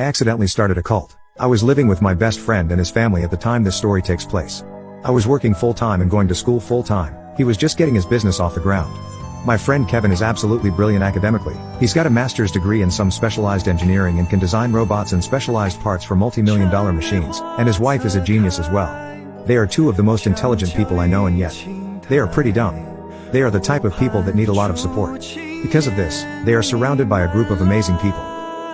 I accidentally started a cult. I was living with my best friend and his family at the time this story takes place. I was working full-time and going to school full-time. He was just getting his business off the ground. My friend Kevin is absolutely brilliant academically. He's got a master's degree in some specialized engineering and can design robots and specialized parts for multi-million-dollar machines, and his wife is a genius as well. They are two of the most intelligent people I know, and yet they are pretty dumb. They are the type of people that need a lot of support. Because of this, they are surrounded by a group of amazing people.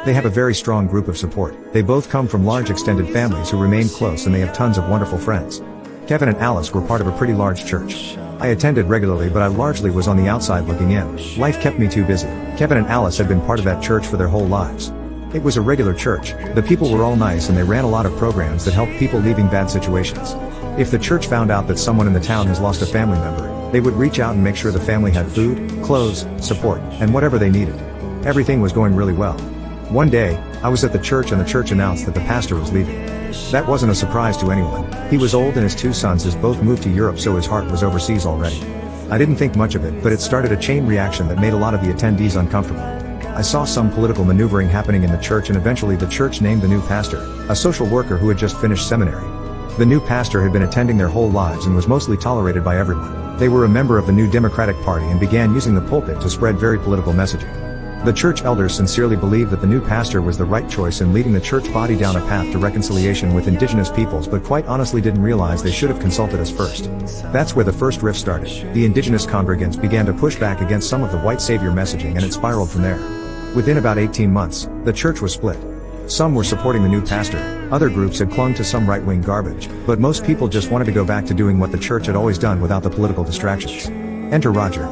They have a very strong group of support. They both come from large extended families who remain close, and they have tons of wonderful friends. Kevin and Alice were part of a pretty large church. I attended regularly, but I largely was on the outside looking in. Life kept me too busy. Kevin and Alice had been part of that church for their whole lives. It was a regular church. The people were all nice and they ran a lot of programs that helped people leaving bad situations. If the church found out that someone in the town has lost a family member, they would reach out and make sure the family had food, clothes, support, and whatever they needed. Everything was going really well. One day, I was at the church and the church announced that the pastor was leaving. That wasn't a surprise to anyone. He was old and his two sons has both moved to Europe, so his heart was overseas already. I didn't think much of it, but it started a chain reaction that made a lot of the attendees uncomfortable. I saw some political maneuvering happening in the church, and eventually the church named the new pastor, a social worker who had just finished seminary. The new pastor had been attending their whole lives and was mostly tolerated by everyone. They were a member of the New Democratic Party and began using the pulpit to spread very political messaging. The church elders sincerely believed that the new pastor was the right choice in leading the church body down a path to reconciliation with indigenous peoples, but quite honestly didn't realize they should have consulted us first. That's where the first rift started. The indigenous congregants began to push back against some of the white savior messaging, and it spiraled from there. Within about 18 months, the church was split. Some were supporting the new pastor, other groups had clung to some right-wing garbage, but most people just wanted to go back to doing what the church had always done without the political distractions. Enter Roger.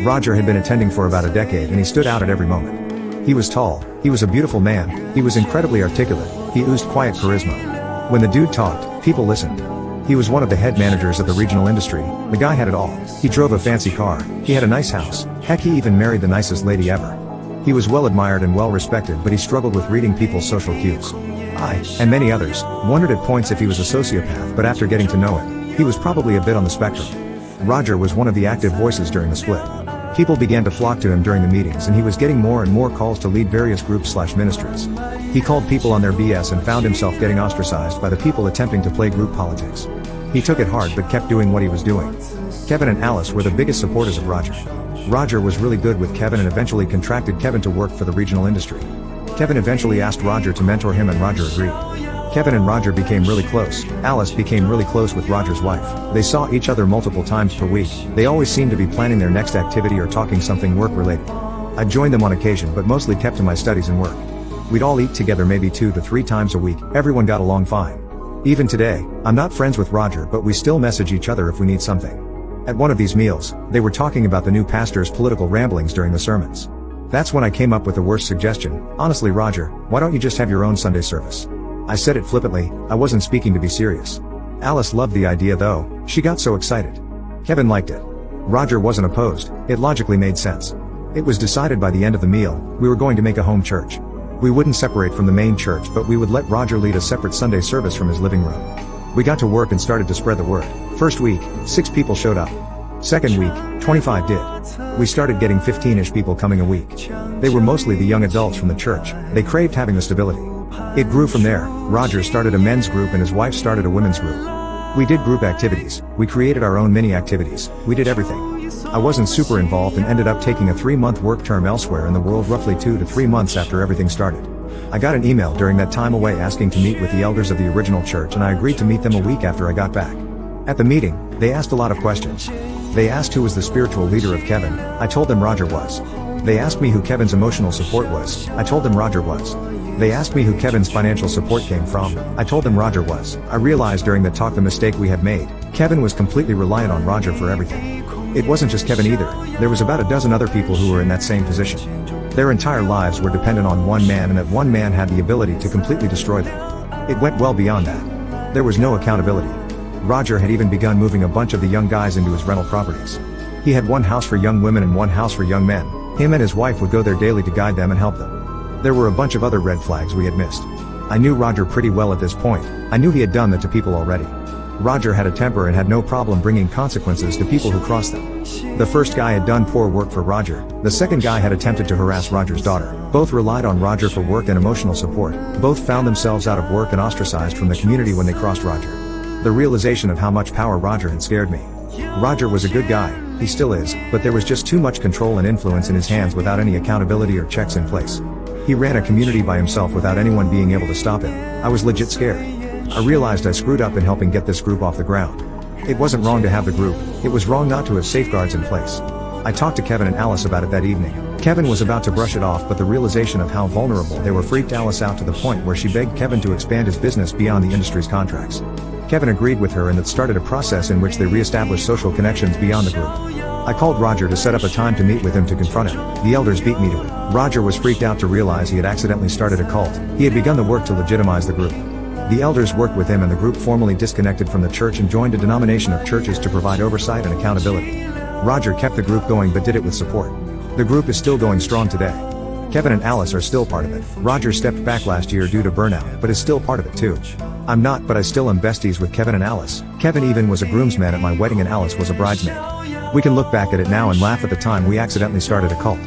Roger had been attending for about a decade and he stood out at every moment. He was tall, he was a beautiful man, he was incredibly articulate, he oozed quiet charisma. When the dude talked, people listened. He was one of the head managers of the regional industry. The guy had it all. He drove a fancy car, he had a nice house, heck, he even married the nicest lady ever. He was well admired and well respected, but he struggled with reading people's social cues. I, and many others, wondered at points if he was a sociopath, but after getting to know him, he was probably a bit on the spectrum. Roger was one of the active voices during the split. People began to flock to him during the meetings, and he was getting more and more calls to lead various groups/ministries. He called people on their BS and found himself getting ostracized by the people attempting to play group politics. He took it hard but kept doing what he was doing. Kevin and Alice were the biggest supporters of Roger. Roger was really good with Kevin and eventually contracted Kevin to work for the regional industry. Kevin eventually asked Roger to mentor him and Roger agreed. Kevin and Roger became really close. Alice became really close with Roger's wife. They saw each other multiple times per week. They always seemed to be planning their next activity or talking something work-related. I joined them on occasion but mostly kept to my studies and work. We'd all eat together maybe 2 to 3 times a week. Everyone got along fine. Even today, I'm not friends with Roger, but we still message each other if we need something. At one of these meals, they were talking about the new pastor's political ramblings during the sermons. That's when I came up with the worst suggestion. Honestly, Roger, why don't you just have your own Sunday service? I said it flippantly, I wasn't speaking to be serious. Alice loved the idea though, she got so excited. Kevin liked it. Roger wasn't opposed, it logically made sense. It was decided by the end of the meal, we were going to make a home church. We wouldn't separate from the main church, but we would let Roger lead a separate Sunday service from his living room. We got to work and started to spread the word. First week, 6 people showed up. Second week, 25 did. We started getting 15-ish people coming a week. They were mostly the young adults from the church. They craved having the stability. It grew from there. Roger started a men's group and his wife started a women's group. We did group activities. We created our own mini activities. We did everything. I wasn't super involved and ended up taking a 3-month work term elsewhere in the world roughly 2 to 3 months after everything started. I got an email during that time away asking to meet with the elders of the original church, and I agreed to meet them a week after I got back. At the meeting, they asked a lot of questions. They asked who was the spiritual leader of Kevin. I told them Roger was. They asked me who Kevin's emotional support was. I told them Roger was. They asked me who Kevin's financial support came from. I told them Roger was. I realized during the talk the mistake we had made. Kevin was completely reliant on Roger for everything. It wasn't just Kevin either. There was about a dozen other people who were in that same position. Their entire lives were dependent on one man, and that one man had the ability to completely destroy them. It went well beyond that. There was no accountability. Roger had even begun moving a bunch of the young guys into his rental properties. He had one house for young women and one house for young men. Him and his wife would go there daily to guide them and help them. There were a bunch of other red flags we had missed. I knew Roger pretty well at this point. I knew he had done that to people already. Roger had a temper and had no problem bringing consequences to people who crossed them. The first guy had done poor work for Roger, the second guy had attempted to harass Roger's daughter. Both relied on Roger for work and emotional support, both found themselves out of work and ostracized from the community when they crossed Roger. The realization of how much power Roger had scared me. Roger was a good guy, he still is, but there was just too much control and influence in his hands without any accountability or checks in place. He ran a community by himself without anyone being able to stop him. I was legit scared. I realized I screwed up in helping get this group off the ground. It wasn't wrong to have the group, it was wrong not to have safeguards in place. I talked to Kevin and Alice about it that evening. Kevin was about to brush it off, but the realization of how vulnerable they were freaked Alice out to the point where she begged Kevin to expand his business beyond the industry's contracts. Kevin agreed with her, and that started a process in which they re-established social connections beyond the group. I called Roger to set up a time to meet with him to confront him. The elders beat me to it. Roger was freaked out to realize he had accidentally started a cult. He had begun the work to legitimize the group. The elders worked with him, and the group formally disconnected from the church and joined a denomination of churches to provide oversight and accountability. Roger kept the group going but did it with support. The group is still going strong today. Kevin and Alice are still part of it. Roger stepped back last year due to burnout, but is still part of it too. I'm not, but I still am besties with Kevin and Alice. Kevin even was a groomsman at my wedding and Alice was a bridesmaid. We can look back at it now and laugh at the time we accidentally started a cult.